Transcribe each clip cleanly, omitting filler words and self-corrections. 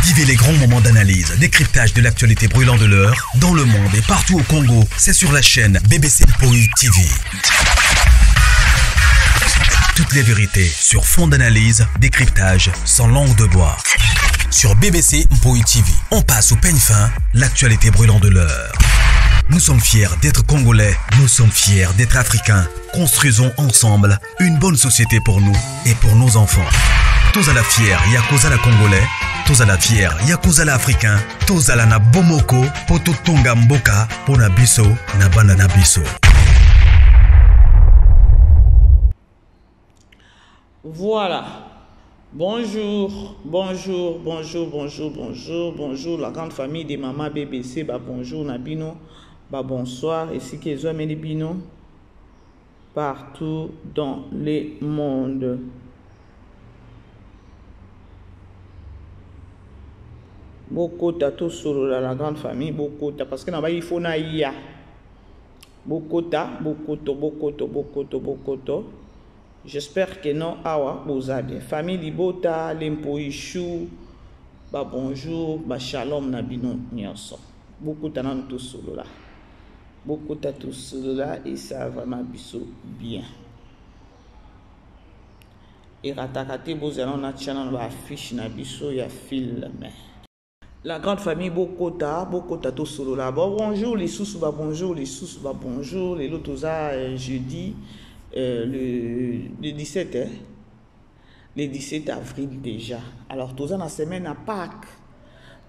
Vivez les grands moments d'analyse, décryptage de l'actualité brûlante de l'heure, dans le monde et partout au Congo. C'est sur la chaîne BBC Mpoï TV. Toutes les vérités sur fond d'analyse, décryptage, sans langue de bois. Sur BBC Mpoï TV, on passe au peigne fin, l'actualité brûlante de l'heure. Nous sommes fiers d'être Congolais, nous sommes fiers d'être Africains. Construisons ensemble une bonne société pour nous et pour nos enfants. Tous à la fière, Yakozala Congolais. Tous à la fière, Yakozala Africain. Tous à la na bomoko, poto tonga mboka, pona biso, na banda na biso. Voilà. Bonjour, bonjour, bonjour, bonjour, bonjour, bonjour, la grande famille des mamans BBC, bah bonjour Nabino, bah bonsoir, ici qui est Zoé Bino, partout dans le monde. Beaucoup tato solo la grande famille, beaucoup ta parce que là-bas il faut naïa. Beaucoup ta, beaucoup to. J'espère que non, awa, bozade. Famille Libota, Lempoichou, bah bonjour, bah shalom nabino nyonso. Beaucoup ta nan tout solo là. Beaucoup ta tout solo là et ça vraiment biso bien. Et ratakate bozalon na channel ba affiche na biso ya film. La grande famille Bokota tout solo là. Bon, bonjour les sous, bah bonjour les sous, bah bonjour les lotosa jeudi. Le 17, hein? Le 17 avril déjà. Alors, tous en la semaine à Pâques.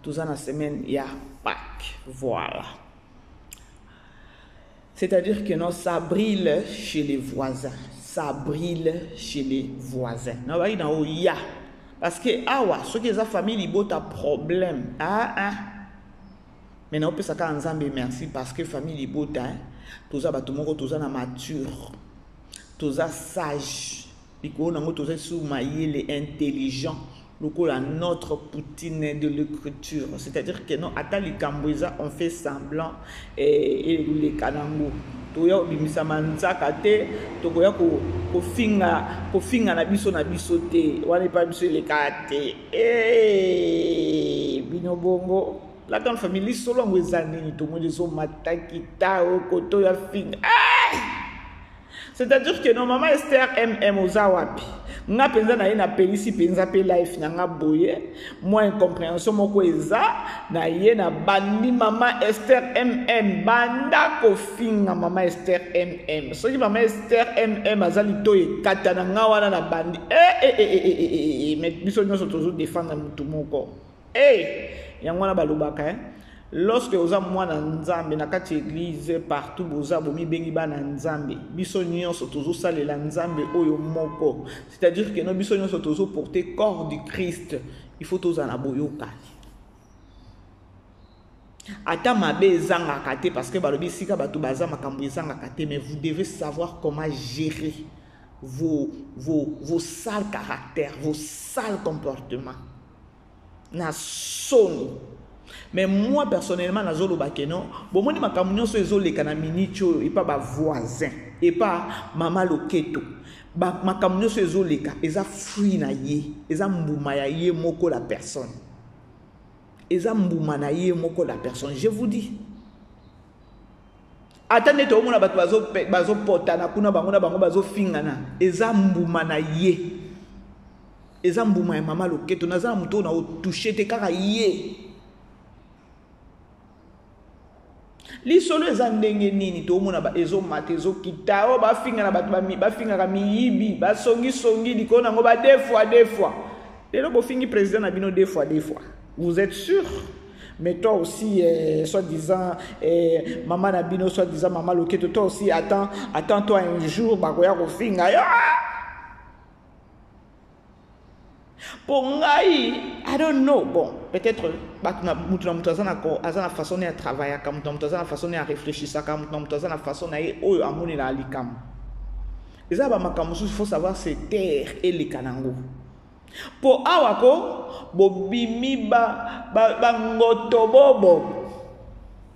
Tous en la semaine, il y a Pâques. Voilà. C'est-à-dire que non, ça brille chez les voisins. Ça brille chez les voisins. Non, bah, il y a. Parce que, ah ouais, ceux qui ont famille, ils ont un problème. Mais non, on peut s'accorder ensemble, merci. Parce que famille, ils ont tous en mature. Tous sage, tous soumaillé intelligent, notre poutine de l'écriture. C'est-à-dire que non, à les Cambouisa, on fait semblant et les Kanango. Toya bimisa manzaka te, tokoya ko finga na biso te, wana pa biso le kate. Bino bongo, la grande famille solo ngwezani to mo deso mataki ta o koto ya finga. C'est-à-dire que normalement Esther Ozawapi. Nga penza na ye na pelisi penza pe life na nga boye. Moi incompréhension moko eza na ye na bandi mama Esther banda ko finga mama Esther Soki mama Esther azali to e kata na nga wana na bandi. Mais biso nyonso tozo défendre mutu moko. Yango na balobaka lorsque vous avez moi dans Nzambe na kati église partout vous avez bomi bengi ba na Nzambe biso nyonso tozo salela Nzambe oyo moko, c'est-à-dire que no biso nyonso tozo porter corps du Christ, il faut toza na boyokani ata mabe ezanga kate parce que balobi sika batu baza makambo ezanga kate, mais vous devez savoir comment gérer vos sales caractères, vos sales comportements na soni. Mais moi personnellement na zolo bakeno bon moni makamunyo so ezole kana minicho et pas ba voisin et pas mama loketo ba makamunyo so ezole ka eza fruit na ye eza mbuma ya ye moko la personne eza mbuma na ye moko la personne, je vous dis. Atane to mona batu bazo potana kuna bango na bango bazo fingana eza mbuma na ye eza mbuma ya mama loketo naza muto na o toucher te kaka ye. Li solo eza ndenge nini to mona ba ezo matezo kitao ba finga na batu ba finga ka miyibi ba songi likona ngo ba deux fois lelo bo fingi président na bino deux fois vous êtes sûr? Mais toi aussi soi-disant maman na bino soi-disant maman loketo toi aussi attends toi un jour ba koya ko finga yo. Pour ngai, I don't know. Bon, peut-être azana façon de travailler, azana façon de réfléchir, azana façon de amoni la likam. Et ça, il faut savoir c'est terre et les kanango. Pour awako, bobimi ba ngotobobo.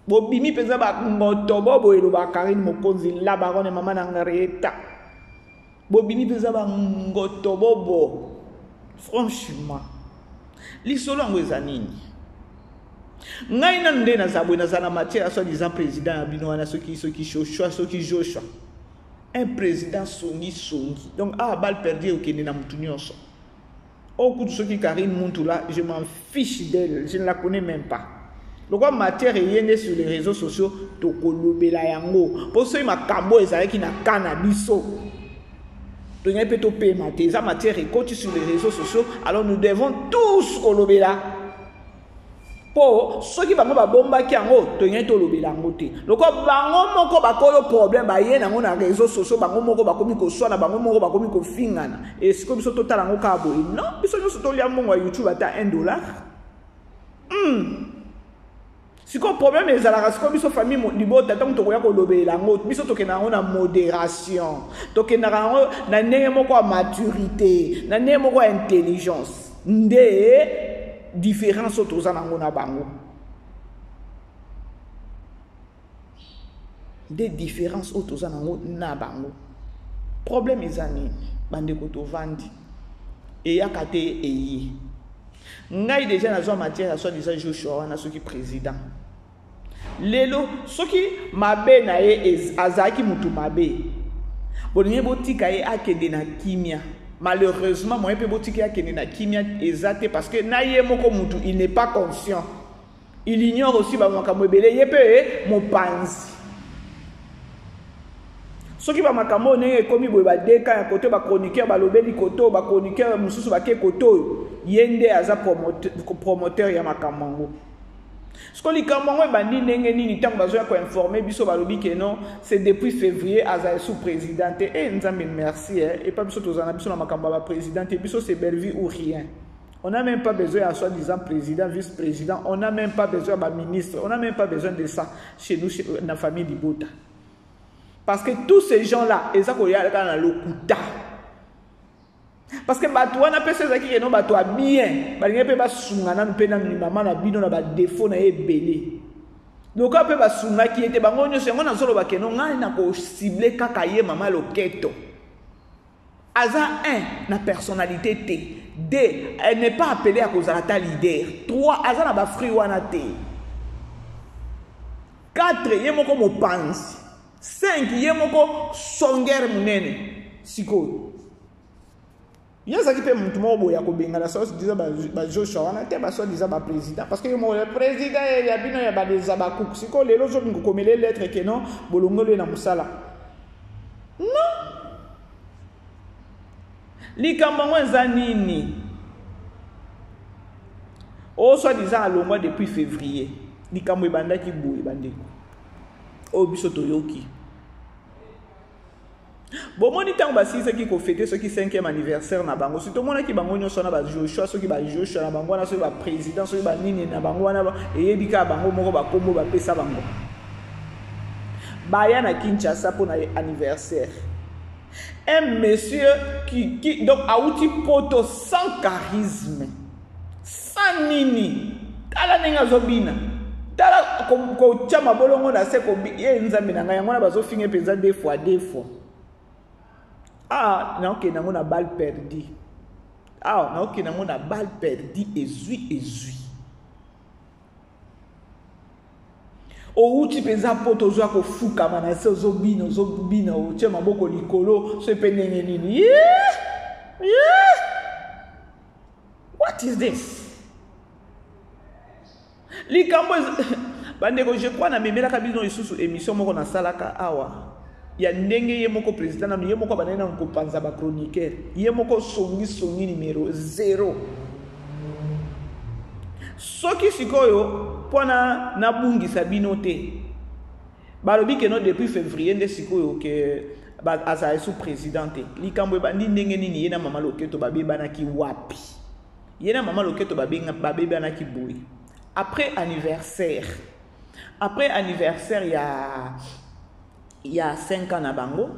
Bobimi peza ba ngotobobo elo ba Karine Mokonzi la baronne maman nangareta. Bobimi peza ba ngotobobo. Franchement, lisolo yango eza nini ngai nanu nde nazabwe naza na matière soi-disant président ya bino wana soki Joshua un président songi donc balle perdue okende na mutu nyonso okutu soki Karine Muntula je m'en fiche d'elle, je ne la connais même pas. Lokwa matière eyende sur les réseaux sociaux tokolobela yango po soki makambo ezalaki na kana biso tonyai pe topema te eza matière ekoti sur les réseaux sociaux, alors nous devons tous kolobela po soki bango babombaki yango tonyai tolobela yango te. Lokwa bango moko bakolo problème baye nango na réseaux sociaux, bango moko bakomi koswana, bango moko bakomi kofingana et siko biso totala yango kaka boye non biso nyonso tolia mbongo ya YouTube ata $1. Siko problème ezalaka siko biso famille libota tango tokoya kolobela yango biso tokenda yango na modération, tokenda yango na ndenge moko ya maturité, na ndenge moko ya intelligence nde différence autoza nango na bango. Des différences autoza nango na bango. Problème eza nini bandeko tovandi eyaka te eyi ngai déjà nazwa matière ya soi-disant Joshua wana soki président lelo soki mabe na ye azaki mutu mabe bolingi botika ye akende na kimia. Malheureusement moi pe botika ye akende na kimia ezate parce que na ye moko mutu il n'est pas conscient, il ignore aussi ba makambo ebele ye pe mopanzi soki ba makambo ne ekomi boye ba deka ya koto ba chroniqueur ba lobeli koto ba chroniqueur mususu ba ke koto yende aza promoteur ya makambo. Skoli kamongo bandi ndenge nini tango bazoya ko informer biso balobi que non c'est depuis février aza sous présidente et nzambe merci et pas biso tozana biso na makambo ba présidente biso c'est belle vie ou rien. On n'a même pas besoin à soi-disant président, vice-président, on n'a même pas besoin de ministre, on n'a même pas besoin de ça chez nous, chez la famille Libota. Parce que tous ces gens-là, ils ont dans le kuta. Parce que bato wana pese zaki que non bato bien, balinga pe ba sungana pe na maman na bino na ba défaut na ebele. Donc après ba sunga qui était bango nyo sengo na solo ba ke non ngai na ko cibler kaka ye mama loketo. Aza 1 na personnalité T. 2 elle n'est pas appelée à cause de la leader. 3 aza na ba free wana te. 4 ye moko mo pense. 5 ye moko songer munene. Siko. Yeza qui peut monter mon boya ko benga la sauce disant ba Joshua wana te ba so disant ba président parce que le président il y a bino ya ba des abakouk siko lelo zo ngo komele lettre que non bolongolo na musala non likambango nzanini o so disant alongwa depuis février likambo ebanda ki boye bandeko o biso toyoki. Bon, mon temps basi qui ko fêter ce qui 5e anniversaire na bango. Si tout le monde qui bango nyo sona ba Joshua, ceux qui ba Joshua na bango na ceux ba président, ceux ba nini na bango na et yebika bango moko ba kombo ba pesa bango. Baya na Kinshasa pour na anniversaire. Un monsieur qui donc a outil poto sans charisme. Sans nini. Tala nenga zobina. Tala ko chama bolongo na se ko ye nzambe na ngai ngona bazo finge penza deux fois. Non, que nous avons balle perdue. Non, que nous avons balle perdue et zui. Au outil pesa poto zo ko fuka mana se zobino o chema boko likolo se penene nini. What is this? Likambo bandeko je crois na memela kabino isusu émission moko na salaka awa. Ya ndenge ye moko président na ye moko banana ko panza ba chroniqueur ye moko songi numéro 0 soki sikoyo pona na bungi sabino te balobi que non depuis février nde sikoyo que ba aza sous présidente likambo bandi ndenge nini ye na mama loketo babeba ki wapi ye na mama loketo babeba na ki boy après anniversaire il y a 5 ans na bango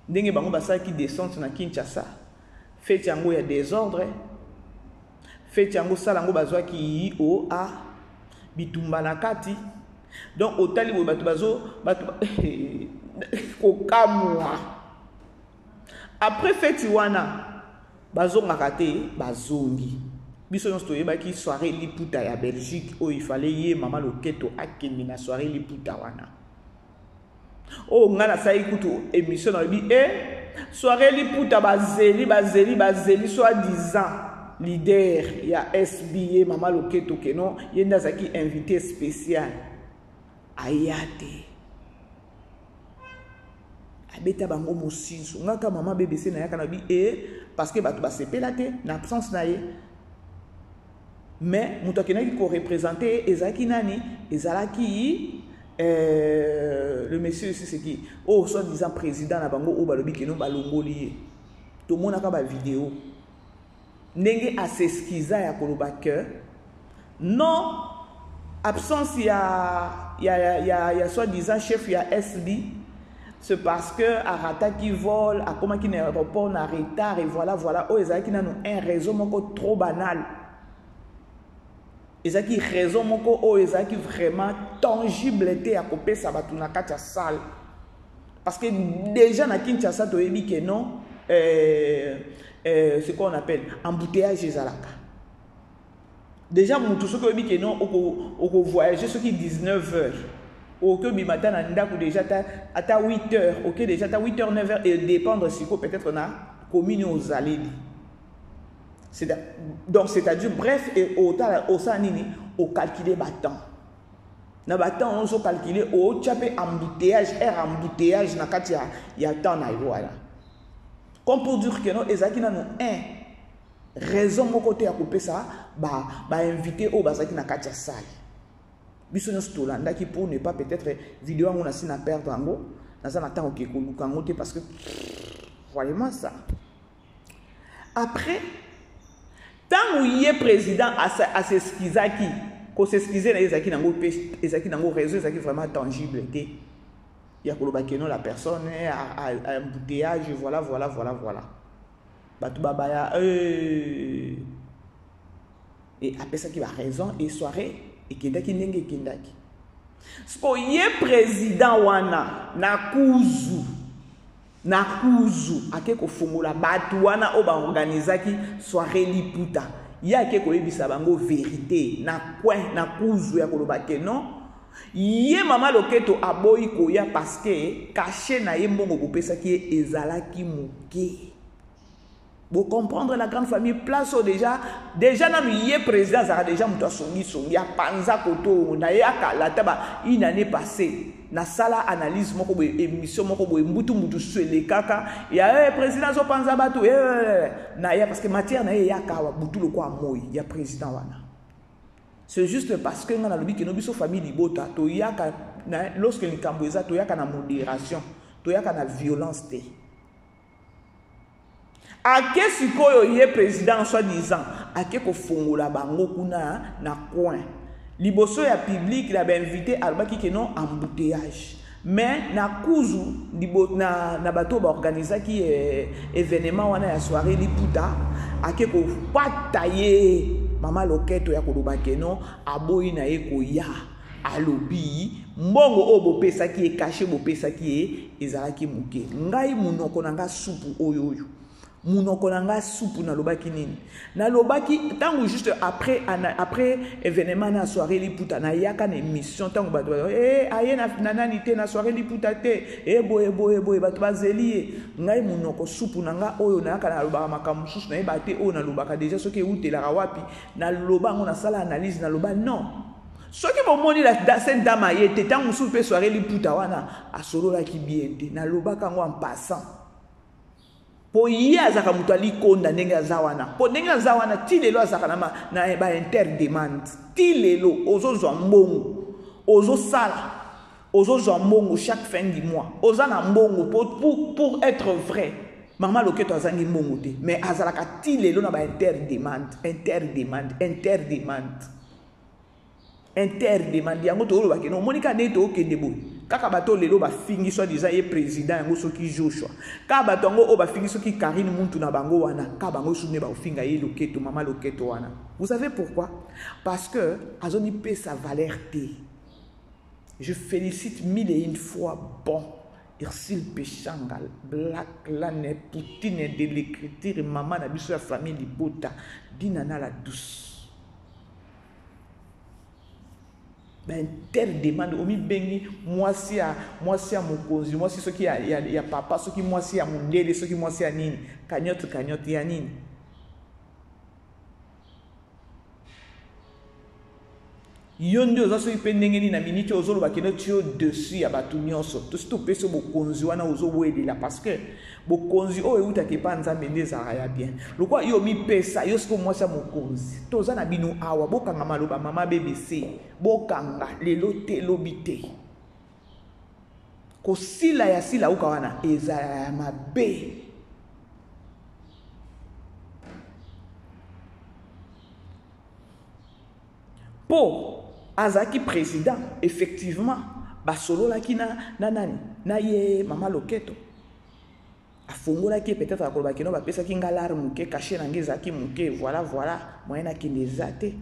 ndenge bango basa qui descente na Kinshasa fête yango ya désordre fête yango salango bazwa ki o a bitumba na kati donc otali bo bato bazo ko kamwa après fête wana bazo ngakate bazongi biso nyonso toyebaki soirée liputa ya Belgique oyo il fallait ye Mama Loketo akende na soirée liputa wana o nga nasali kutu émission na lobi soirée liputa bazeli soi-disant leader ya SBA Mama Loketo keno ye nda zaki invité spécial ayate abeta bango mosiso ngaka mama BBC na yaka na bi parce que bato basepela te na absence na ye mais mutu akenaki ko représenter ezalaki nani ezalaki le monsieur ici c'est qui soi-disant président na bango o balobi keno balongoli ye tomonaka ba vidéo ndenge aseskiza ya koloba que non absence ya soi-disant chef ya SB c'est parce que arata qui vole a comment qui aéroport na retard et voilà oh ezaki na un raison moko trop banal ezaki raison moko o ezaki vraiment tangible te ya kopesa batu na kati ya salle parce que déjà na Kinshasa to yebi que non c'est quoi on appelle embouteillage ezalaka déjà mutu soki oyebi que non oko voyager soki 19h ok bimata na ndako déjà ata 8h ok déjà ata 8h 9h et dépendre siko peut-être na commune aux alléli donc c'est-à-dire bref et au sanini au calculer battant na battant on so calculer au chapé embouteillage na kati ya temps na voilà comme pour dire que non ezaki na un raison mon côté à couper ça ba invité au bazaki na kati ya salle biso nyonso tolandaki pour ne pas peut-être vidéo yango nasi na perdre yango naza na ntango okekoluka yango te parce que vraiment ça après ntango ye président aseskizaki koseskize na ezalaki nango réseau ezalaki vraiment tangible te ya koloba keno la personne a embouteillage voilà bato babaya et apesaki ba raison et soirée ekendaki ndenge ekendaki siko ye président wana na kuzu ake kofungola bato wana o baorganizaki soirée liputa ye ake koyebisa bango vérité na coin na kuzu ya koloba ke non ye Mama Loketo aboyi koya parce que caché na ye mbongo bopesaki ye ezalaki moke. Vous comprendre la grande famille place déjà na yé président ça déjà muto songi ya panza koto na yaka la taba une année passée na sala analyse moko boy émission moko boy mbutu swele kaka ya président zo panza bato na ya parce que matière na yaka wa butu le kwa moyi ya président wana c'est juste parce que ngana lobi que no biso famille libota to yaka lorsque likambo eza to yaka na modération to yaka na violence te. Ake sikoyo ye président soi-disant ake kofungola bango kuna na coin liboso ya public la ba invité albaki ke non embouteillage mais na kuzu na bato ba organiser ki événement wana ya soirée liputa ake ko pataye Mama Loketo ya koloba ke non aboyi na ye koya alobi mbongo o bopesa ki e caché bopesa ki ezalaki muke ngai munoko na nga supu oyo munoko nanga soupe na lobaki nini na lobaki tango juste après événement na soirée liputa na yaka na émission tango bato aye na nani te na soirée liputa te boye bato bazeli ngai munoko soupe nanga oyo na yaka na lobaka makambo susu na yeba te oyo na lobaka déjà soki eutelaka wapi na loba ngo na sala analyse na loba non soki bomoni la scène dama ye te tango soupe soirée liputa wana asololaki bien te na lobaka ngo en passant po ye azaka mutu alikonda ndenge aza wana po ndenge aza wana ti lelo azaka na ba interdemande ti lelo ozozwa mbongo ozosala ozozwa mbongo chaque fin du mois oza na mbongo pour être vrai Mama Loketo azangi mbongo te mais azalaka ti lelo na ba interdemande yango toloba ke no monika ne to okende boy kaka bato lelo ba fingi soit disant ye président yango soki Joshua ka bato ngo o ba fingi soki Karine muntu na bango wana ka bango sune ba ofinga ye Loketo Mama Loketo wana. Vous savez pourquoi? Parce que azoni pe sa valeur te. Je félicite mille et une fois bon Ursule Péchanga, Black Lane, Poutine de l'écriture, maman na biso ya famille Libota, Dinana la douce. Ben, telle demande, omi bengi, moi si à mokonzi, moi si ce qui y a papa, ce qui moi si à mondele, ce qui moi si à nini, cagnotte, ya nini. Yondi oza so ipe ndenge na minute ozolo bakeno tio dessus ya batu nyonso to sto peso bokonzi wana ozo welela parce que bokonzi o euta ke pa nzambe ndeza ya bien lokwa yo mi pesa yo siko mwasa mokonzi toza na bino awa bokanga maloba mama BBC bokanga lelo te lobite ko sila ya sila uka wana eza ya mabe po Azaki président, effectivement, basolo la ki na nani, na ye Mama Loketo. Afongo la ki peut-être akoloba kino ba pesa ki ngala muke caché na ngezaki muke, voilà, moyen na ki nezate.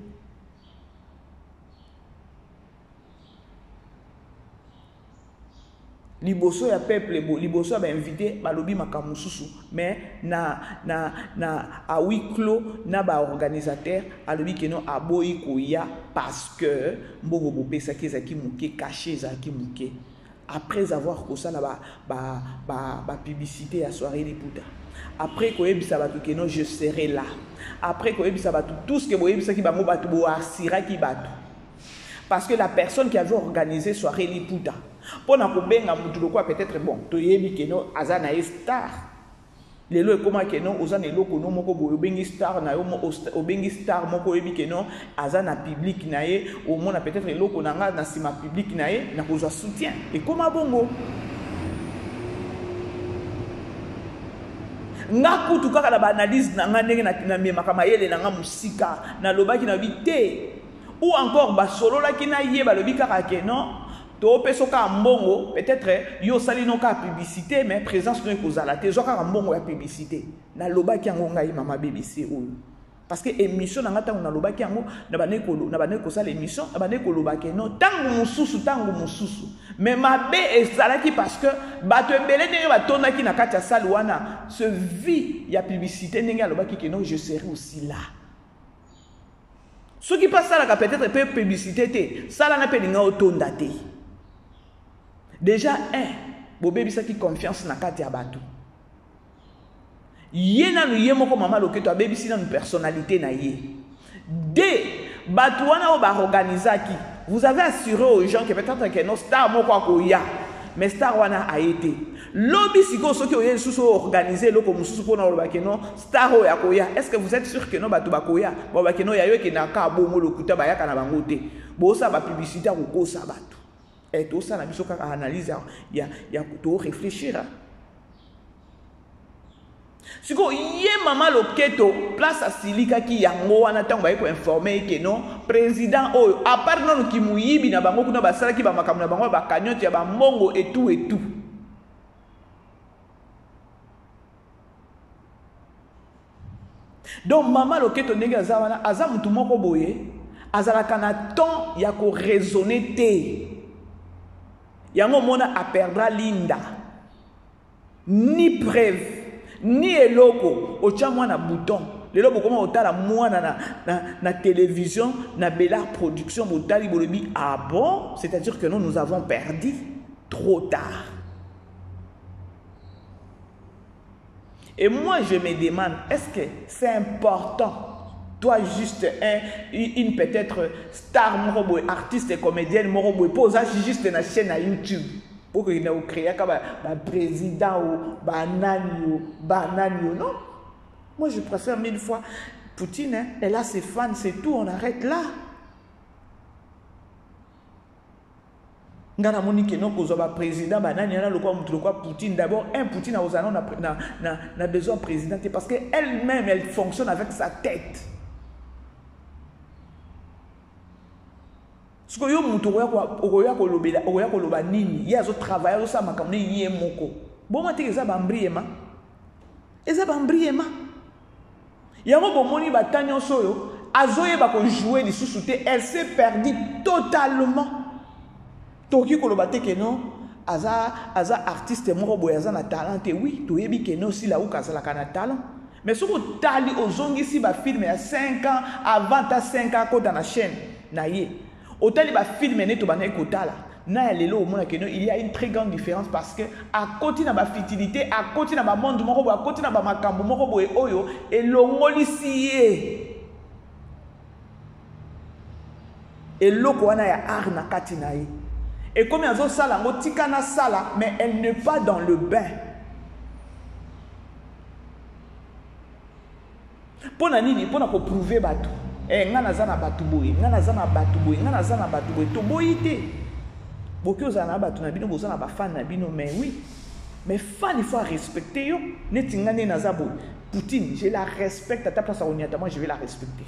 Liboso ya peuple bo, liboso ba invité balobi makamususu, mais na a huis clos na ba organisateur alobi keno aboyi koya parce que mbogo bo pesa ki zaki muke caché zaki muke après avoir ko sala ba publicité à soirée Liputa. Après ko yebisa batu keno je serai là. Après ko yebisa batu tout ce que bo yebisa ki ba mo batu bo asira ki batu. Parce que la personne qui avait organisé soirée Liputa pour na kobenga mutu lokwa peut-être bon to yebi keno azana star lelo ekoma keno ozana eloko no moko boyo bengi star na yo obengi star moko yebi keno azana public na ye au mona peut-être eloko nanga na sima public na ye na kozwa soutien ekoma bongo nga kutu kaka na ba analyse na nga ndenge na memaka mayele na nga musika na lobaki na bité ou encore ba solo la ki na ye ba lobi kaka keno to peso ka mbongo peut-être yo sali no ka publicité mais présence no ekozala te zo ka mbongo ya publicité na lobaki yango ngai mama BBC oyo parce que émission na ngata na lobaki yango na baneko sala émission na baneko lobaki no tangu mususu mais mabe ezalaki parce que bato ebele ndenge batondaki na kati ya salle wana ce vie ya publicité ndenge alobaki que non je serai aussi là. Ce qui passe ça là peut-être peu publicité te sala na pelinga otonda te. Déjà bobé bisaki confiance na kati ya bato. Yena no yemoko Mama Loketo abebisi na personnalité na ye. De bato wana o ba organisaki. Vous avez assuré aux gens que peut-être que no star moko akoya, mais star wana a été. Lobby siko soki oye susu organiser loko mususu pona loba keno star o yakoya. Est-ce que vous êtes sûr que no bato bakoya? Bo ba keno yayo ke na ka bongo lokuta ba yaka na bango te. Bo sa ba publicité ko kosa bato. Et tout ça, on a besoin d'analyser, il y a tout réfléchir. Si vous avez Mama Loketo, place à Silika qui yango wana tango ba ko informer que non président oyo à part non ki muyibi na bango kuna basala ki ba makamu na bango ba cagnotte ya ba mongo et tout. Donc Mama Loketo ndenge azawana aza mutu moko boye azala kana temps ya ko raisonner te. Yango mona a perdra linda ni preuve ni eloko ocha mwana bouton lelo bokoma otala mwana na télévision na Bella Production botali bolobi ah bon c'est-à-dire que nous avons perdu trop tard. Et moi je me demande est-ce que c'est important toi juste une peut-être star morobo artiste comédienne morobo pose juste na chaîne à YouTube pour que na créer comme un président ou banani non. Moi je préfère 1000 fois Poutine elle a ses fans c'est tout on arrête là. Ngana moniki non ko ba président banani na lokwa mutu lokwa Poutine d'abord un Poutine a osano na besoin président parce que elle-même elle fonctionne avec sa tête. Ce que yo mutu oya ko loba nini ya zo travailler ça makamne yé moko bon mate eza bambriema yango bomoni batanyo soyo azoye ba ko jouer lisusu te elle s'est perdue totalement toki ko loba te que non aza artiste moko boye aza na talent te oui toyebi ke no si la uka azalaka na talent mais soki otali ozongisi bafilme ya 5 ans avant ta 5 ans akota na chaîne na ye otali bafilme nde tobandaki kotala na ya lelo omona ke no il y a une très grande différence parce que akoti na bafutilité akoti na bamonde moko boye akoti na bamakambo moko boye oyo elongolisi ye eloko wana ya art na kati na ye. Et comme il y a sala, tika sala, mais elle n'est pas dans le bain. Pour nani, pour prouver batu. Eh, ngana zana batu boy, ngana zana batu boy, ngana zana batu boy. To boyite. Beaucoup zana batu na bino, bozana ba fan na bino, mais oui. Mais fan il faut respecter yo. Neti ngane na zabo. Poutine, je la respecte à ta place à Oniata, moi je vais la respecter.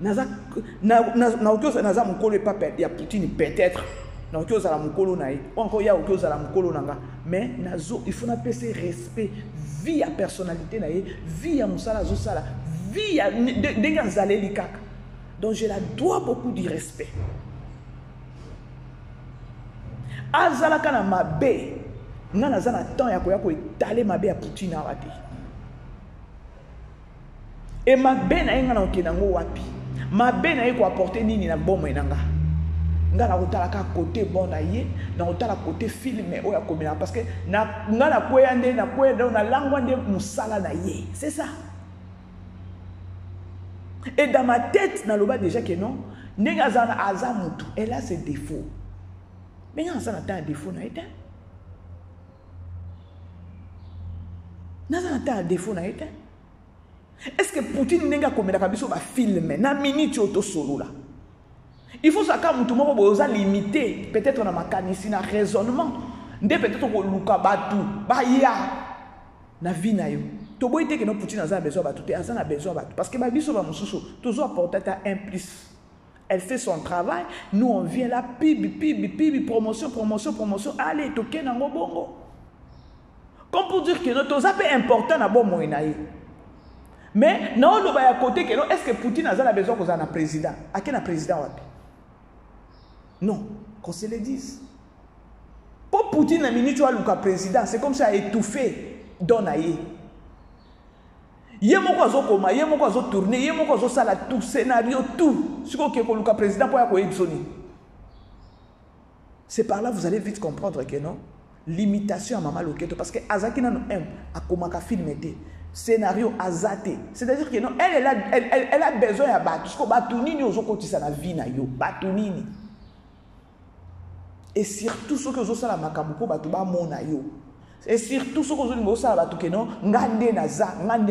Naza naza mukolo pas il y a Poutine peut-être nazo za la mukolo nae ou encore il y a auto za la mukolo nanga mais nazo il faut na pese respect vie à personnalité nae vie à musala zo sala vie à de nzaleli kaka donc je la dois beaucoup de respect azala kana mabe ngana za na temps ya ko étaler mabe ya Poutine awati et mabe na ngana okenango wapi mabe na ye ko apporter nini na bomo enanga ngana kotala ka côté bon na ye na kotala côté film oya komela parce que na ngana koya nde na koya na langwa nde musala na ye c'est ça et dans ma tête na loba déjà que non nenga zana azamutu elle a ses défauts mais ngana zana ta défaut na été na zana ta défaut na été. Est-ce que Poutine n'est pas comme un film na minute auto solo là? Il faut savoir que tout le monde est limité. Peut-être on a un raisonnement. Peut-être on a luka batu, baya na vie na yo. To boy te que no Poutine a besoin batu, te a besoin batu parce que ma biso ba mususu, toujours apporter ta 1+. Elle fait son travail, nous on vient là pib promotion. Allez, toke na bongo. Comme pour dire que notre zape important na bon moyenaye. Mais non, on va à côté est-ce que Poutine a besoin qu'on ait un président? À quel président? Non, qu'on se le dise. Pour Poutine, le président, c'est comme ça étouffé dans naïe. Yemoko zo koma, yemoko zo tourner, yemoko zo sala tout scénario tout. Ce qu'on le président pour y c'est par là vous allez vite comprendre que non. Limitation à Maman Loketo parce que Azaki n'a pas à comment film était. Scénario azaté. C'est-à-dire que non, elle a besoin de battre. Parce que batunini aux autres ça la vie na yo. Batunini. Et surtout ce que vous savez la makabuko batuba mona yo. Et surtout ce que vous savez la batuke non ngande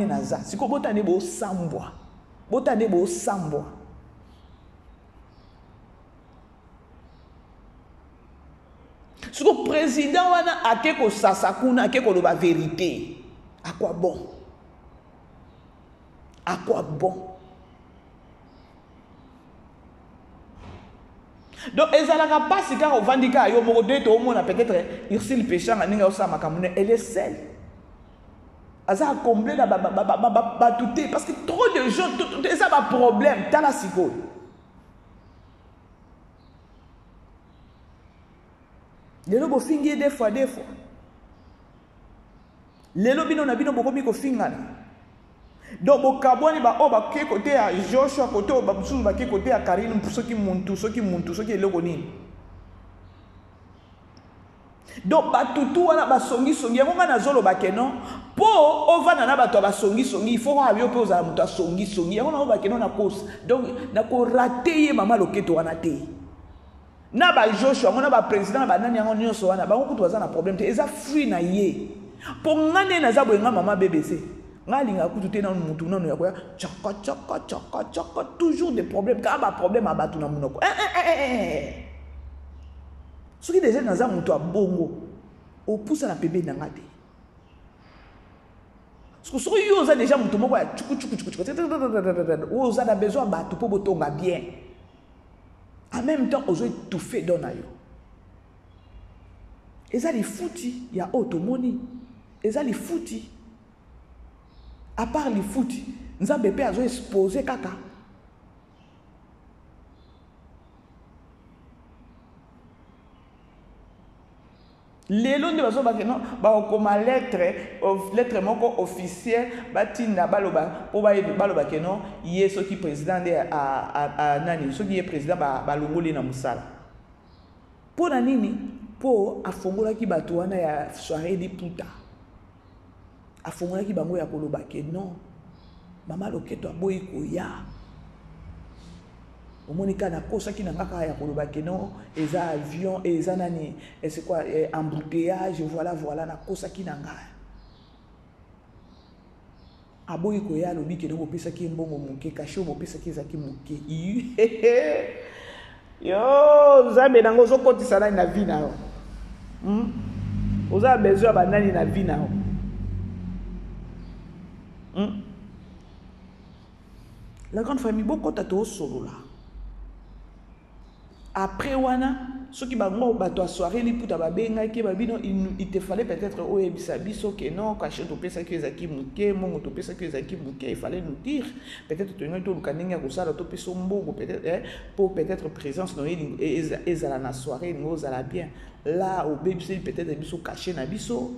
naza. Si ko botane bo sambwa. Botane bo sambwa. Si le président wana akeko sasakuna akeko lo ba vérité. À quoi bon? À quoi bon? Donc, ezalaka pas si quand on vandika yo moko de to mona peut-être Ursule Péchang ninga osama kamune elle est seule. Aza combler la batouté parce que trop de gens ça va problème dans la siko. Les lobo fingi des fois. Les lobino na bino bokomi ko fingana. Donc bokabwani ba oba ke côté à Joshua côté oba mususu ba ke côté à Karine pour ceux qui eloko nini. Donc batutu wana ba songi yango ngana zolo ba kenon po ovana na bato ba songi il faut avio pe ozala muto songi yango na ba kenon na cause. Donc na ko rater Mama Loketo wana te. Na ba Joshua ngona ba président ba nani yango nyonso wana ba kutu waza na problème te eza free na ye. Pour ngane na zabo nga Mama BBC ngalinga kutu na mutu nanu ya kwa chaka toujours des problèmes ka ba problème abatu na munoko soki déjà na za mutu abongo o poussa na pembe na ngate so yo za déjà mutu moko ya chuku o za da besoin batu po botonga bien en même temps ozo étouffer dans na yo eza li fouti ya automoni eza li fouti. À part les foot, nous avons besoin d'exposer kaka. lelo nde bazo bakeno bakoma lettre moko officiel batinda baloba po baloba keno ye soki président nde nani soki ye président balongoli na mosala mpo na nini mpo afongolaki bato wana ya soirée liputa afongolaki bango ya koloba ke non mama Loketo aboyi koya omonika na kosaki na ngaka ya koloba ke non eza avion eza nani c'est quoi embouteillage voilà na kosaki na ngaka aboyi koya alobi ke non bopesaki mbongo moke kasho bopesaki ezaki moke yo zambe nango ozokotisa nani na vie na yo oza besoin ya banani na vie na yo la grande famille bokota tosolola après wana soki bango bato ya soirée liputa babengaki babino il te fallait peut-être oyebisa biso ke non kashe topesaki ezaki moke mongo topesaki ezaki moke il fallait nous dire peut-être tolingai toluka ndenge ya kosala topesa mbongo peut-être pour peut-être présence no ezala na soirée elingi ozala bien là obebiseli peut-être biso kashe na biso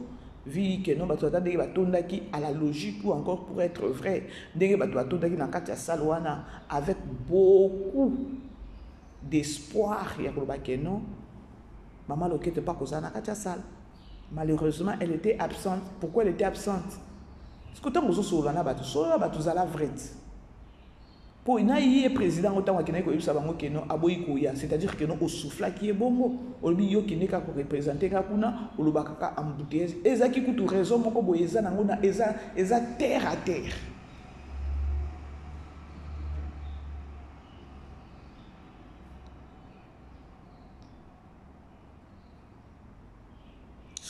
vu que non bato ndenge batondaki à la logique ou encore pour être vrai ndenge bato batondaki na kati ya salle wana avec beaucoup d'espoir ya koloba ke non Maman Loketo pas kozala na kati ya salle. Malheureusement elle était absente. Pourquoi elle était absente? Parce que tant que solo na bato solo bato zala vrai pour ina yi président autant wa keneko yebisa bango ke non aboyi koya, c'est-à-dire que non au souffla qui est bongo olobi yo keneka ko représenter ka kuna oloba kaka embouteillage ezaki kutu raison moko boyeza nango na eza terre à terre.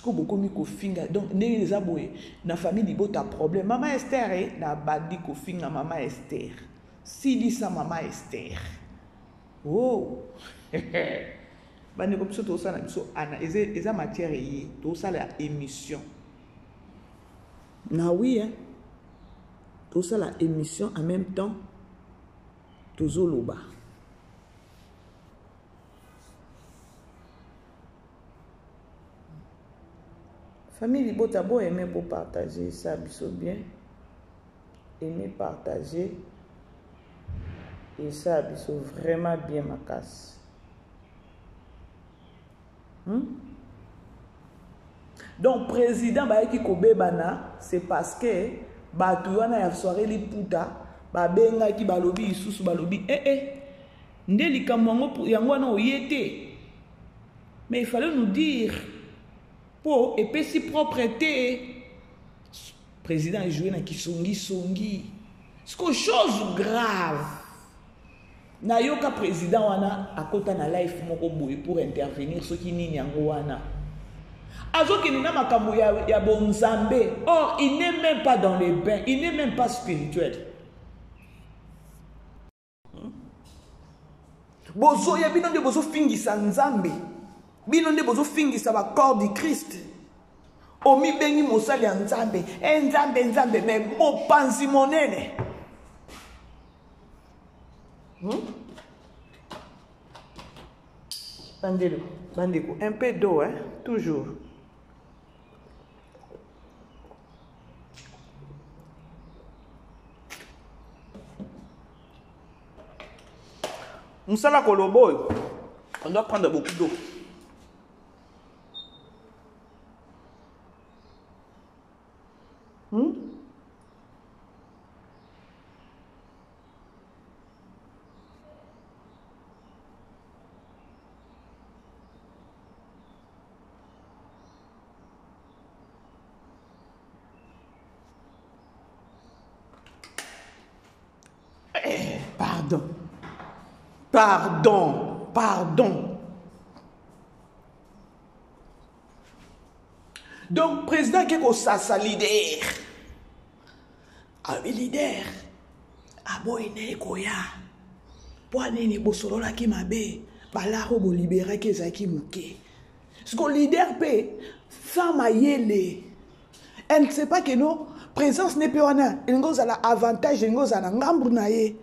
Beaucoup mis kofinga donc ndenge les aboye na famille libota problème maman Esther na badi kofinga maman Esther silisa maman Esther oh bani ko biso to sala biso ana eza matière yi to sala émission na oui hein to sala émission en même temps to zoloba. Famille Libota, bon, aimer pour partager ça, biso bien. Aimer partager. Et ça, biso vraiment bien ma casse. Donc, président, qui kobe bana, c'est parce que, batouana ya soirée liputa, benga ki balobi, isusu balobi, ndeli kamongo, yango na oyete. Mais il fallait nous dire, pour et puis si propreté président joué na kisongi c'est quelque chose grave na yoka président wana akota na life moko boye pour intervenir ce qui nini yango wana azoki na makambo ya bonzambe. Or il n'est même pas dans les bains, il n'est même pas spirituel. Bozo ya bino de bozo fingisa nzambe. Bino nde bozo fingisa ba corps du Christ. Omi bengi mosali ya nzambe. Nzambe me mopanzi monene. Bandeko, un peu d'eau, hein, toujours. Moussala Kolobo, on doit prendre beaucoup d'eau. Pardon. Donc, président qui est sa leader. Abi leader. Abo ine koya. Poane ni bosolola ki mabe. Balaro bo libérer ki ezaki muke. Ce que leader pe sans mayele. Elle ne sait pas que non présence n'est pas wana. Elle ngoz ala avantage, elle ngoz ala ngambu na ye.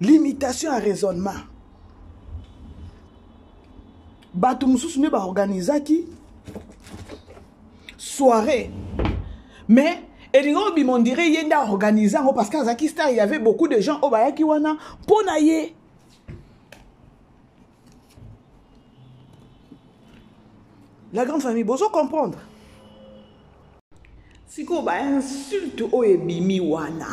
Limitation à raisonnement. bato mususu ne ba organisaki soirée. Mais et on dirait qu'il y a organisé parce qu'à Zakistan il y avait beaucoup de gens au Bayaki wana ponaye. La grande famille, vous comprendre. Si vous insulte au ebimi wana.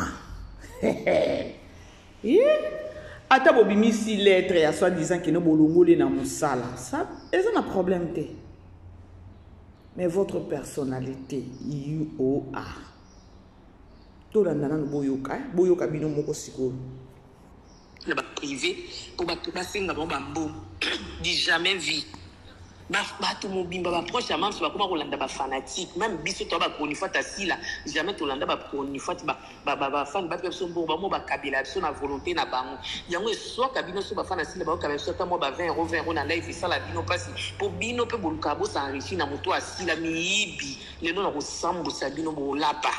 Ata bobimi si lettre ya soi-disant que nous bolongolé na musala. Ça, c'est un problème. Mais votre personnalité, UOA. Tout le monde boyoka bino moko siko. Le privé pour basenga bambo dit jamais vie. Tout mon bimba proche à même comment Rolanda ba fanatique même biso to ba koni fata sila jamais to landa ba koni fata ba fan ba personne bon ba mo ba kabila so na volonté na bango yango so kabino so ba fana sila ba kabila so ta mo ba 20 € na live ça la bino passe pour bino pe boluka bo sa enrichir na moto asila miibi le non na ko sambo sa bino bo lapa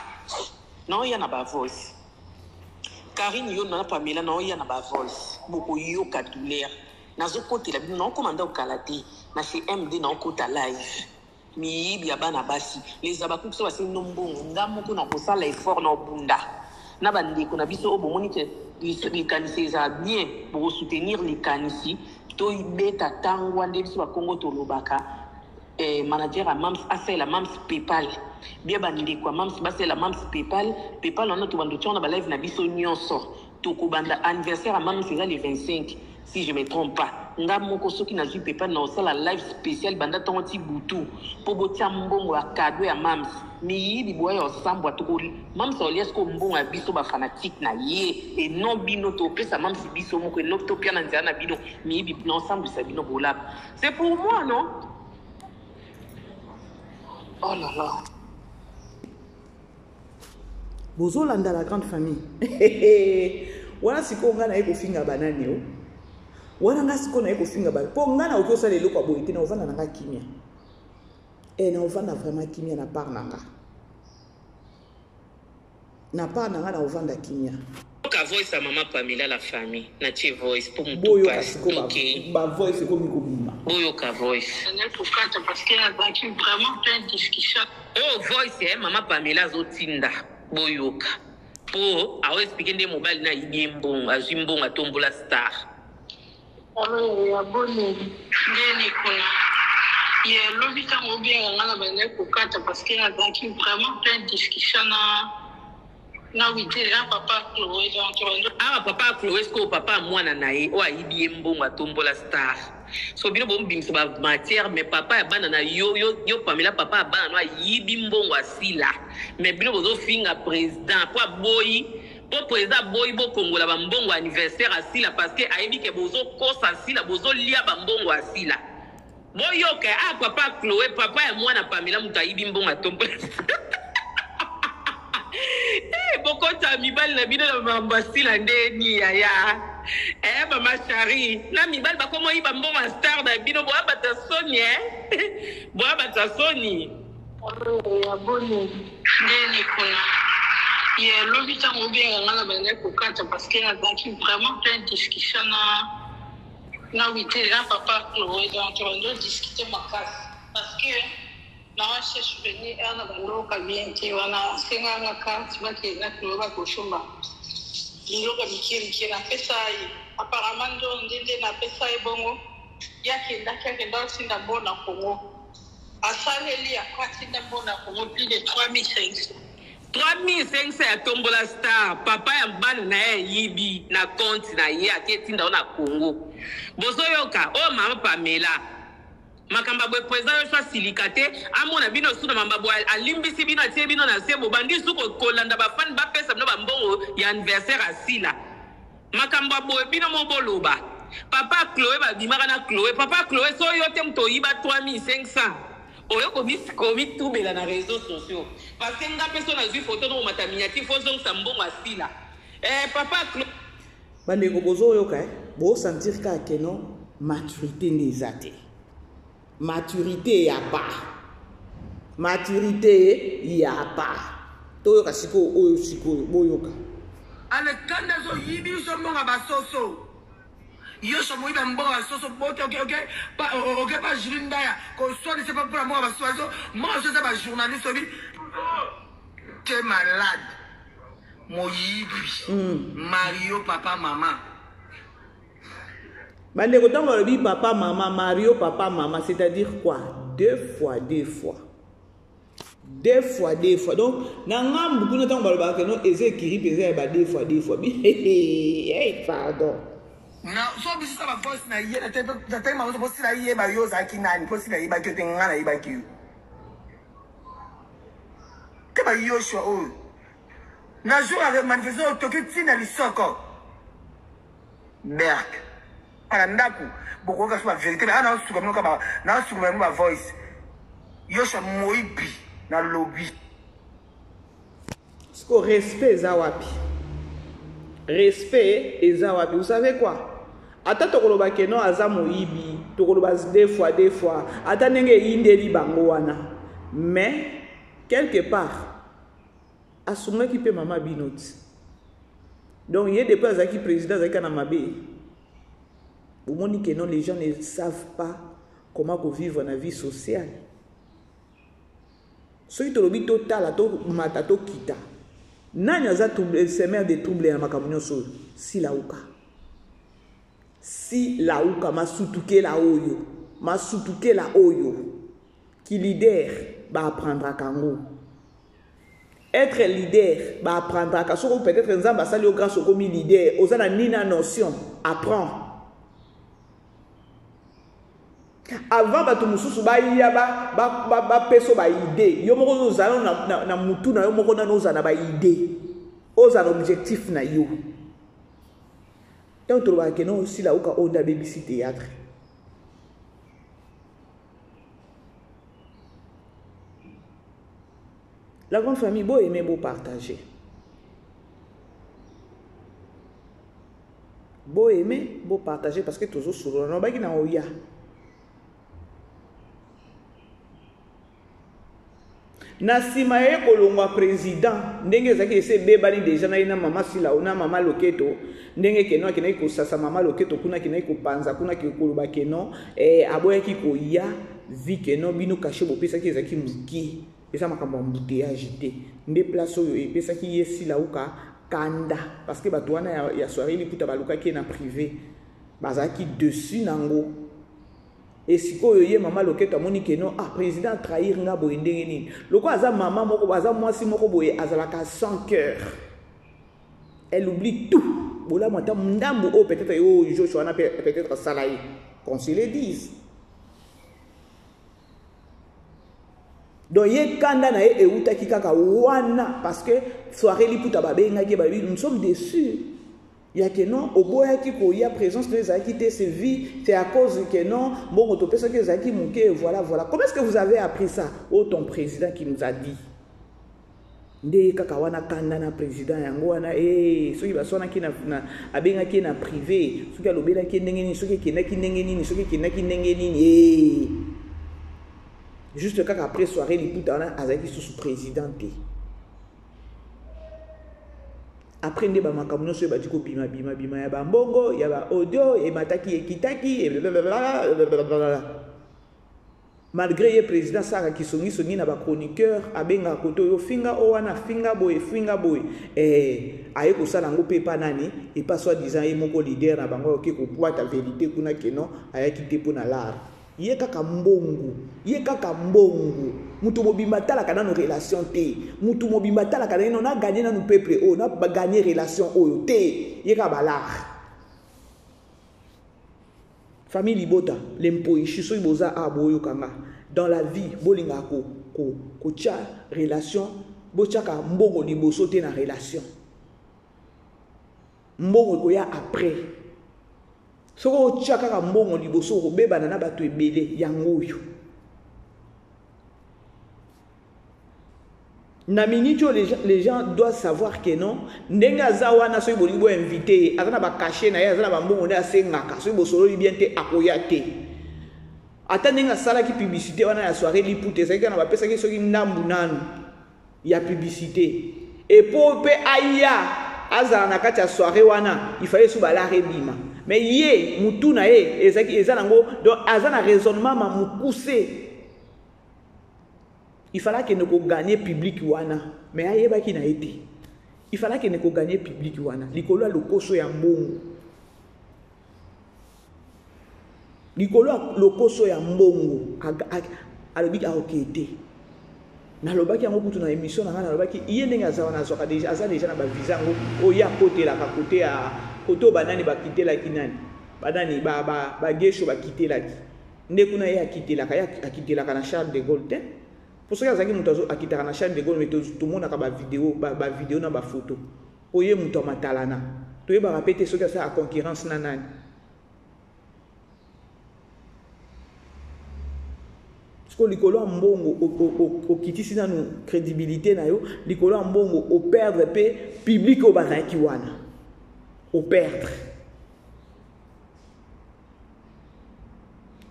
non ya na ba voice Karine yo na Pamela non ya na ba voice boko yo ka douleur nazo côté la bino non commanda au kalate na chez MD na okota live mi bia bana basi les abaku so basi nombongo ngamoko na kosala effort na bunda na bande ko na biso obomoni ke les kanisi za bien pour soutenir les kanisi to ibeta tangwa nde biso ba Kongo to lobaka manager a mams a fait la mams PayPal bien bande ko mams ba c'est la mams PayPal on a to bando tona ba live na biso nyonso to ko banda anniversaire a mams c'est le 25 si je me trompe pas nga moko soki na jupe pas na la live spécial banda tonti butu po botia mbongo ya cadeau ya mams mi yibi boya osambo atukoli mams oliesko mbongo ya biso ba fanatique na ye et non bino to pesa mams biso moko et non to pia na nzana bino mi yibi na ensemble sa bino bolab c'est pour moi non oh là là bozolanda la grande famille voilà siko nga na eko finga banani o wana nga siko na eko finga ba po nga na okosa lelo kwa boyite na ovanda nanga kimia na ovanda vraiment kimia na part nanga na ovanda kimia ka voice à maman Pamela la famille na tie voice pour mon boyo papa OK ba voice ko miko bima boyo ka voice parce qu'il y a vraiment plein de discussions oh voice maman Pamela zotinda boyoka po awo expliquer des mobile na yembon azimbon atombola star alors ya bonne ndeni kuna ye lobita mobile ngala bana kokata parce qu'il y a vraiment plein de discussions na wite ya papa Chloé donc papa Chloé ko papa mwana nae o ayibi yembon atombola star so bino bom bimso ba matière mais papa ya bana na yo Pamela papa bana no ayibi mbongo asila mais bino bozo finga président po boyi po président boyi bo kongola ba mbongo anniversaire asila parce que ayibi ke bozo kosa asila bozo lia ba mbongo asila boyo ke papa Chloé papa ya mwana Pamela muta ayibi mbongo atombola bokota mibali na bino na mambasila ndeni yaya mama Chari na mibali bakomo yiba mbongo star na bino boya bata soni boya bata soni ya bonne ndeni kuna ye lobita mobile ngala bana kokata parce qu'il y a vraiment plein de discussions na wite ya papa Chloé donc on doit discuter makasi parce que na wache souvenir ana bando ka bien ti wana singa ngaka tibaki na kuloba kushumba ndoka mikiri na pesa yi apparemment ndo ndende na pesa yi bongo yake ndaka sinda bona Kongo asaleli akati nda bona Kongo plus de 3500 ya tombola star papa ya mbana na yibi na compte na ye aketinda na Kongo bozoyoka mama Pamela makamba bwe président yo swa silikate amona bino suna mambabo alimbisi bino atie bino na sebo bandi suko kolanda ba fan ba pesa bino ba mbongo ya anniversaire asila makamba bwe bino moboloba papa Chloé ba bimaka na Chloé papa Chloé so yo te mto yiba 3500 oyo komi tubela na réseaux sociaux parce que nga peso na zui photo no mata miniature fo zong sa mbongo asila papa Chloé bande ko bozo yo ka bo sentir ka keno maturité ndezate maturité ya pas toyoka siko oyo siko boyoka ale kanda zo yibi so mbonga basoso Yo so moi ba mbongo soso bote ok pas Jirindaya ko so ne c'est pas pour la moi ba soiso moi je sais pas journaliste obi tu es malade Moyibi Mario papa maman bande ko tango lobi papa maman Mario papa maman c'est-à-dire quoi deux fois donc na ngambu kuna tango baloba ke no eze kiri peze ba deux fois bi hey pardon. Na so bisi sa ba voice na ye na te ma so bosi na ye ba yo za ki nani bosi na ye ba ke te ngana ye ba ki ke ba yo sho o na jour avec manifestation to ki tina li soko berk ala ndaku boko ka so ba vérité ana su ko ka ba na su ko ba voice yo sho moibi na lobby ce respect zawapi respect ezawapi vous savez quoi. Ata tokoloba keno aza moyibi tokoloba deux fois ata nenge indeli bango wana mais quelque part asunga ki pe mama binoti donc il y a des pas qui président za kana mabe au moni que non les gens ne savent pas comment vivre na vie sociale so itolobi total to mata to kita nani aza trouble semer de trouble na makamunyo so si lauka masutuke la oyo qui leader ba apprendre kango être leader ba apprendre ka soko peut-être nzamba sali o grâce au comme leader ozana nina notion apprend avant ba to mususu ba iya ba peso ba idée yo moko ozana na mutu na yo moko na ozana ba idée ozana objectif na yo. Donc, tu vois que non, aussi là où on a baby théâtre. La grande famille, beau aimer, beau partager. Beau aimer, beau partager parce que toujours sur le nom, bah, il y a oya. Nasima ye kolongwa président ndenge zaki ese bebani déjà na ina mama sila ona mama loketo ndenge keno akina ko sasa mama loketo kuna kina ko panza kuna ki koloba keno aboya ki ko ya vi keno bino caché bo pesa ki zaki muki pesa makambo mbuté agité nde place oyo pesa ki yesila uka kanda parce que bato wana ya soirée liputa baluka ki na privé bazaki dessus nango. Et si ko ye mama loketo amoni ke non président trahir nga boye ndenge nini loko aza mama moko baza mwasi moko boye azalaka sans cœur elle oublie tout bola mata ndambu o peut-être yo Joshua na peut-être salai qu'on se le dise donc ye kanda na ye euta kikaka wana parce que soirée liputa babenga ke babi nous sommes déçus. Il y a que non, au bout il y a présence de Zaki se vit, c'est à cause que non, bon, on peut que Zaki mouké, voilà. Comment est-ce que vous avez appris ça? Oh, ton président qui nous a dit. Nde kakawana kanda na président yango wana soki basona ki na abenga ki na privé, soki alobela ki ndenge nini, soki kenaki ndenge nini, soki kenaki ndenge nini. Juste kaka après soirée liputa wana azaki sous présidenté. Après nde ba makamuno so ba diko bima ya ba mbongo ya ba audio et mataki ekitaki et malgré le président Sara qui songi na ba chroniqueur abenga koto yo finga o wana finga boy aye ko sala ngo pepa nani et pas soi disant e moko leader na bango ki ko poata vérité kuna keno ayaki te pona lar ye kaka mbongo mutu mobimba tala kana no relation te mutu mobimba tala kana no na gagner na no peuple o na ba gagner relation oyo te ye ka balar famille libota lempo ishiso iboza aboyo kanga dans la vie bolinga ko cha relation bochaka mbongo liboso te na relation mbongo ko ya après soko chaka mbongo liboso ko bebana na bato ebele yangoyo. Na minute les gens doivent savoir que non ndenga zawana so ibolibo invité azana ba cacher na ya azana ba mbongo na sengaka so ibosolo bien te akoya te ata ndenga sala ki publicité wana ya soirée lipute ça kana ba pesa ki soki ndambu nanu ya publicité et pour pe aya azala na kati ya soirée wana il fallait subala rebima mais ye mutu na ye eza nango donc aza na raisonnement ma mukuse il fallait que ne ko gagner public wana mais ayebaki na été il fallait que ne ko gagner public wana likolo lokoso ya mbongo likolo lokoso ya mbongo alobiki akokete nalobaki yango kutu na émission na nga nalobaki iye ndenge aza wana aza déjà na bavisa yango oyo akotelaka kote ya kote oyo banani bakitelaki nani banani bagesho bakitelaki nde kuna ye akitelaka na Charles de Gaulle te pour soki azalaki moto akitaka na Charles de Gaulle mais tomonaka bavideo na bafoto oye moto ya matalana toyebaka mpe te soki asala concurrence na nani Parce que likolo ya mbongo okitisi nanu crédibilité na yo likolo ya mbongo o perdre pe public o bazaki wana o perdre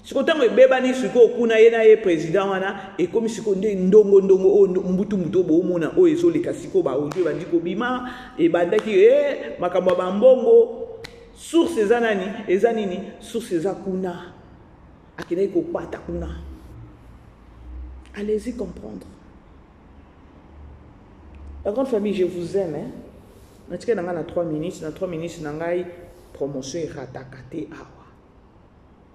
siko tango ebebani siko kuna ye na ye président wana ekomi siko nde ndongo o mbutu muto bo mona o ezoleka siko ba audio bandi ko bima e bandaki makambo ba mbongo source eza nani eza nini source eza kuna akina ko pata kuna. Allez-y comprendre. La grande famille, je vous aime. Hein? Dans 3 minutes, dans 3 minutes, promotion et ratakate awa.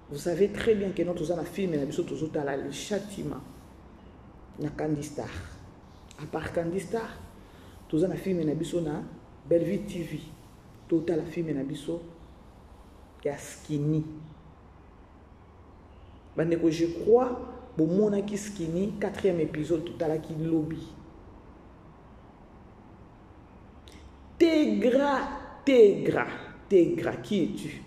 Vous savez très bien que notre film est le châtiment. Na Candistar. À part Candistar, tout ça film est na Bellevue TV. Tout la film est na Skinny. Je crois. Bon, mon aki Skinny, 4e épisode, tout à l'heure qui lobby. Tégra, qui es-tu?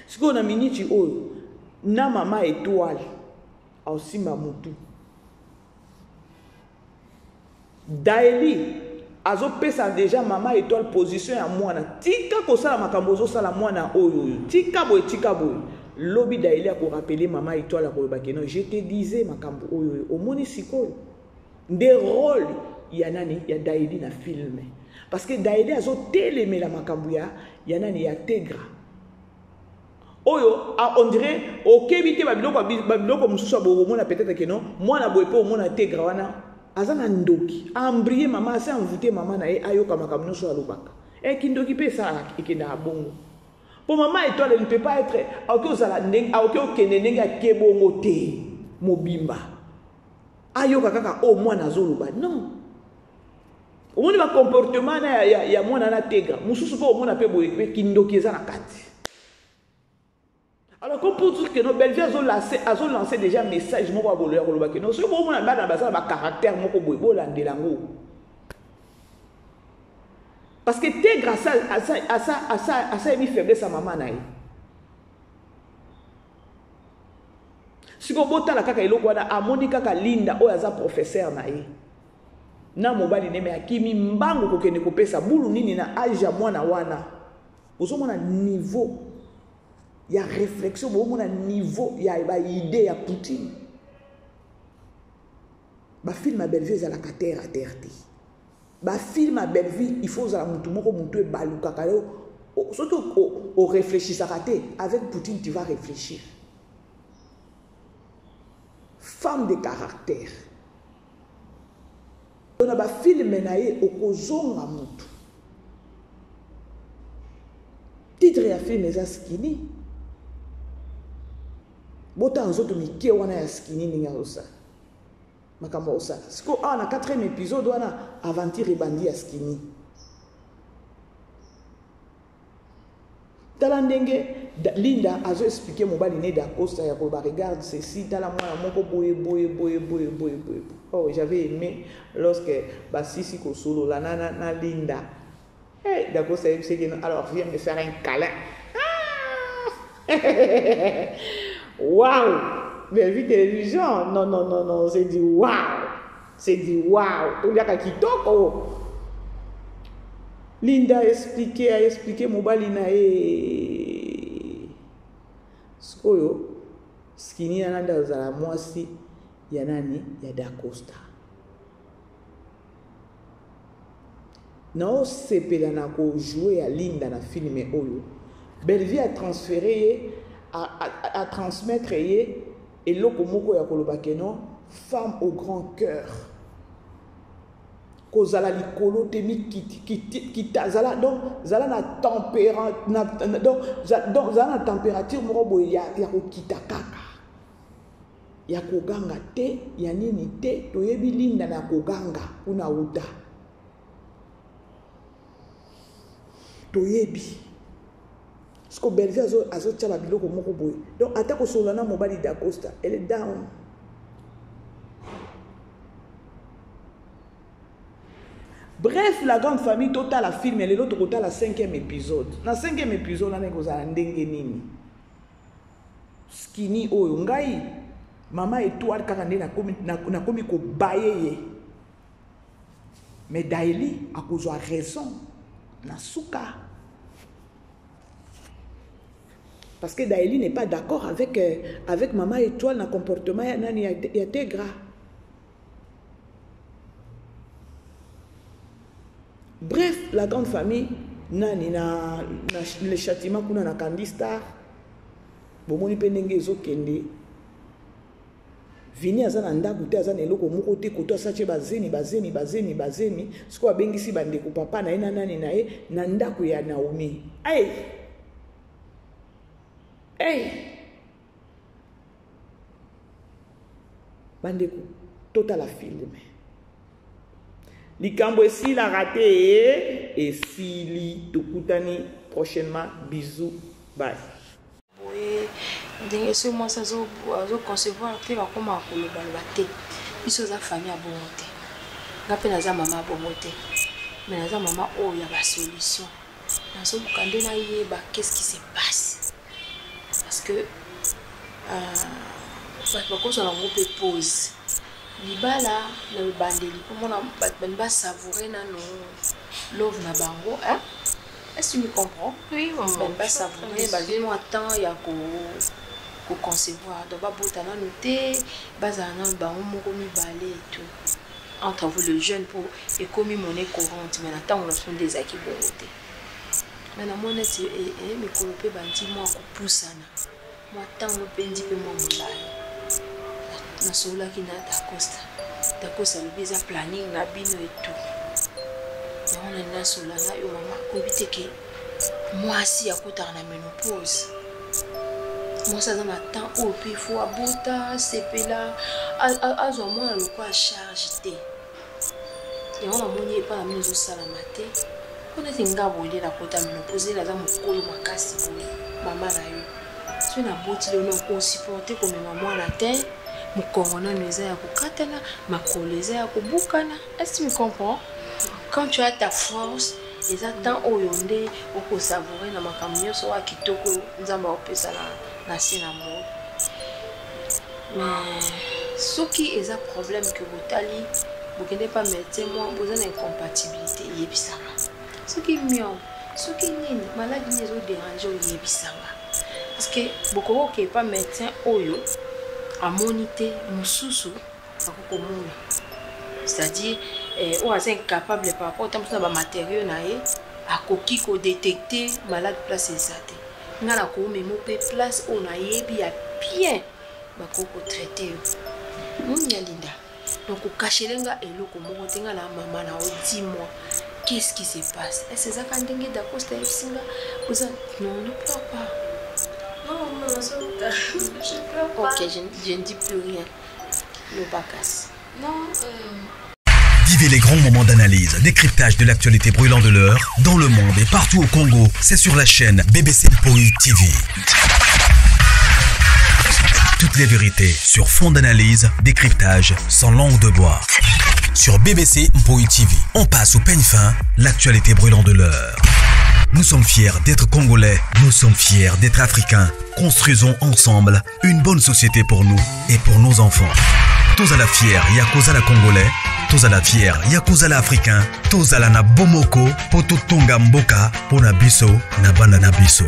Ce qu'on a mis, tu oh, na maman étoile, aussi ma moutou. Daeli, azo pesa déjà maman étoile position à moi na. Tika ko sala makambozo sala moi na oyo. Tika boy. Lobby Daeli a pour rappeler maman étoile à Kolobakeno. Je te disais makambo oyo au monisiko. Des rôles il y a nani il y a Daeli na film. Parce que Daeli a zo télémé la makambo ya nani ya Tégra. Oyo on dirait au kebite babiloko mususu bo mona peut-être que non. Moi na boyepo mona Tégra wana azana ndoki. Ambrier maman asa envoûter maman na ayoka makambo so alobaka. Et kindoki pe ça ikenda bongo. Pour maman étoile, elle ne peut pas être mobimba. Ayoka kaka o mwana zoluba. Non. Au moins le comportement ya mwana na Tégra. Mususu po mwana pe boye kindoki eza na kati. Alors comme pour dire que nos Bellevue azo lancé déjà message moko aboloya koloba que non so bo mwana bana basala ba caractère moko boye bolandelango. Parce que t'es grâce à ça mis faiblesse à maman naï. Si vous avez la kaka iloko wana amoni kaka linda o yaza professeur naï. Na mobali neme akimi mbango kokene kopesa bulu nini na aja mwana wana. Ozo mona niveau ya réflexion, mona niveau ya ba idée ya Poutine. Ba film à Bellevue à la terre à terre. Ba film à Bellevue, il faut que mutu moko mutu baluka kale surtout au réfléchir ça raté avec Poutine tu vas réfléchir. Femme de caractère. On a ba film naé okozonga mutu. Titre ya film eza Skinny. Bota nzoto mike wana ya Skinny ninga osa. Makambo osa. Siko na 4e épisode wana aventure bandi ya Skinny. Tala ndenge Linda azo expliquer mobali ne d'Acosta ya ko ba regarde ceci tala mwana moko boye. Oh, j'avais aimé lorsque Basisi ko solo la na Linda. Hey, d'Acosta c'est que alors viens me faire un câlin. Waouh! Bellevue télévision, non, c'est du waouh! C'est du waouh! Tout le monde qui toque. Linda a expliqué mobali na Skoyo, Skinny ananda zala mwasi ya nani ya d'Acosta. na sepela na ko jouer à Linda na film oyo Belleville a transféré à transmettre et loko moko ya koloba keno femme au grand cœur kozala likolo te mi kita zala donc zala na température donc zala na température moko boye ya kokita kaka ya koganga te ya nini te toyebi Linda na koganga una uta toyebi parce que Belleville azo tchala biloko moko boye donc atako solana mobali d'Acosta elle est down. Bref, la grande famille totale a filmé et l'autre côté la 5e épisode. Dans le 5e épisode, on a ndenge nini. Skinny oyo ngai mama étoile kaka nde na komi ko baye. Mais Daily a cause raison na suka. Parce que Daily n'est pas d'accord avec maman étoile na comportement nani ya tegra. Bref, la grande famille, nani na le châtiment kuna na Candy Star. Bomoni penenge zo kende. Vini azana ndaku te azana eloko moko te koto asache bazeni. Siko abengisi bande ko papa na ena nani na ye na ndaku ya Naomi. Bande ko total la filme. Likambo esi la raté et si li tokutani prochainement. Bisous, bye. Oui, donc ce mois ça zo concevoir te va comme à koloba te. Biso za famille a bonté. Ngape na za mama bonté. Mais na za mama oh ya ba solution. Na so bukande na yeba qu'est-ce qui se passe? Parce que pas qu'on soit en groupe pause. Libala le bandeli pour mon ba savourer na no love na bango hein. Est-ce que tu me comprends? Oui, on va savourer ba vient moi temps ya ko concevoir donc ba botana noter bazana bango moko mi balé et tout entre vous le jeune pour et comme monnaie courante mais attends on a son des acquis bonté mais na monnaie et me coloper bandi moi ko poussana moi temps no pendi pe moi molai na sola qui na D'Acosta le bisa planning na bino et tout on a na sola na yo mama ko biteke moi si akota na ménopause moi ça dans ma temps au puis faut abota sepela azo moi le quoi charge té et on a moni pas la maison salamate on est ngabo ile la kota ménopause la za mokolo makasi mama na yo so na boti le non ko supporter comme maman la terre Mukongona neza ya kukatana, makoleza ya kubukana. Est-ce que tu me comprends? Quand tu as ta force, les attentes au yonde, au ko savourer na makamyo so wa kitoko nzamba opesa na sina mo. Mais ce qui est un problème que vous tali, vous n'avez pas médecin, moi vous avez une incompatibilité yebisanga. Ce qui mieux, ce qui n'est maladie n'est pas dérangé yebisanga. Parce que beaucoup qui n'est pas médecin oyo à moniter mususu akokomona c'est-à-dire on est incapable par rapport à ba matériaux naé akoki ko détecter malade place exacte ngala ko memo pe place on a yebi ya bien bakoko traiter munya linda donc ko cachelenga eloko moko tenga la mama na o 10 mois qu'est-ce qui se passe est-ce ça quand ndenge d'Acosta singa vous non ne pleure pas. Non, je pleure pas. Ok, je ne dis plus rien. Le bacas. Non, Vivez les grands moments d'analyse, décryptage de l'actualité brûlante de l'heure, dans le monde et partout au Congo. C'est sur la chaîne BBC Mpoï TV. Toutes les vérités sur fond d'analyse, décryptage sans langue de bois. Sur BBC Mpoï TV, on passe au peigne fin, l'actualité brûlante de l'heure. Nous sommes fiers d'être Congolais, nous sommes fiers d'être Africains. Construisons ensemble une bonne société pour nous et pour nos enfants. Tous à la fière, Yakozala Congolais, tous à la fière, Yakozala Africain, tous à la na Bomoko, Poto Tonga Mboka, Pona Biso, na Banda na Biso.